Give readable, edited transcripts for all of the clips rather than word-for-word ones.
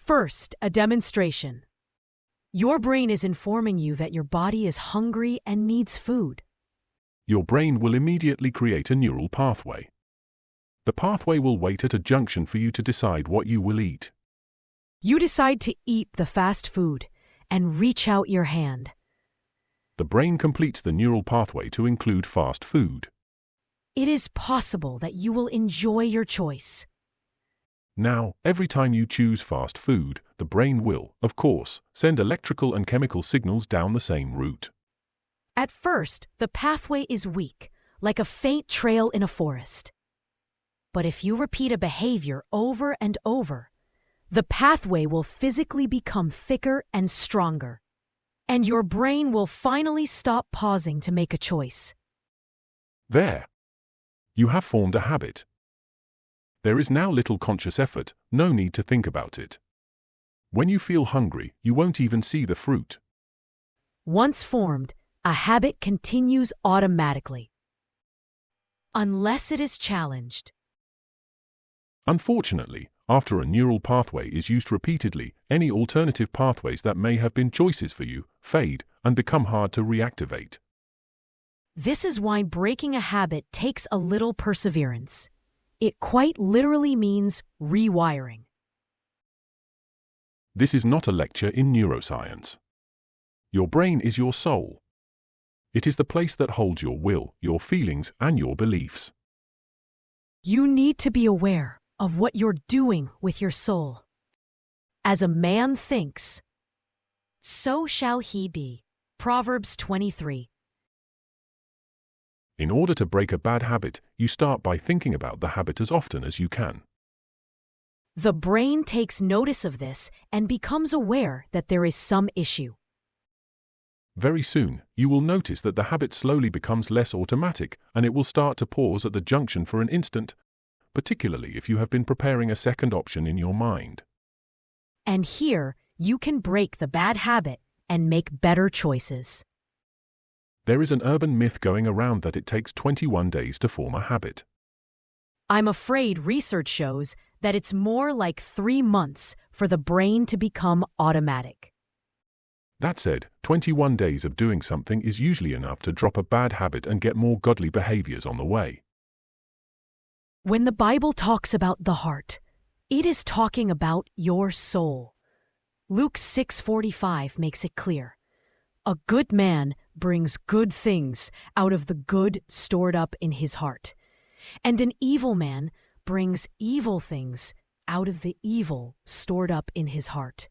First, a demonstration. Your brain is informing you that your body is hungry and needs food. Your brain will immediately create a neural pathway. The pathway will wait at a junction for you to decide what you will eat. You decide to eat the fast food and reach out your hand. The brain completes the neural pathway to include fast food. It is possible that you will enjoy your choice. Now, every time you choose fast food, the brain will, of course, send electrical and chemical signals down the same route. At first, the pathway is weak, like a faint trail in a forest. But if you repeat a behavior over and over, the pathway will physically become thicker and stronger, and your brain will finally stop pausing to make a choice. There. You have formed a habit. There is now little conscious effort, no need to think about it. When you feel hungry, you won't even see the fruit. Once formed, a habit continues automatically, unless it is challenged. Unfortunately, after a neural pathway is used repeatedly, any alternative pathways that may have been choices for you fade and become hard to reactivate. This is why breaking a habit takes a little perseverance. It quite literally means rewiring. This is not a lecture in neuroscience. Your brain is your soul. It is the place that holds your will, your feelings, and your beliefs. You need to be aware of what you're doing with your soul. As a man thinks, so shall he be. Proverbs 23. In order to break a bad habit, you start by thinking about the habit as often as you can. The brain takes notice of this and becomes aware that there is some issue. Very soon, you will notice that the habit slowly becomes less automatic and it will start to pause at the junction for an instant, particularly if you have been preparing a second option in your mind. And here, you can break the bad habit and make better choices. There is an urban myth going around that it takes 21 days to form a habit. I'm afraid research shows that it's more like 3 months for the brain to become automatic. That said, 21 days of doing something is usually enough to drop a bad habit and get more godly behaviors on the way. When the Bible talks about the heart, it is talking about your soul. Luke 6:45 makes it clear. A good man brings good things out of the good stored up in his heart, and an evil man brings evil things out of the evil stored up in his heart.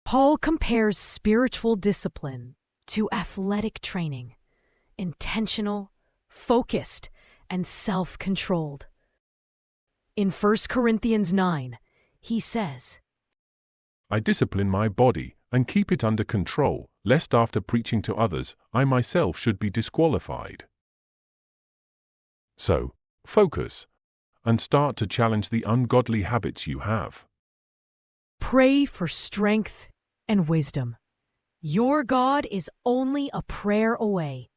Paul compares spiritual discipline to athletic training, intentional, focused, and self-controlled. In 1 Corinthians 9, he says, I discipline my body and keep it under control, lest after preaching to others, I myself should be disqualified. So, focus and start to challenge the ungodly habits you have. Pray for strength and wisdom. Your God is only a prayer away.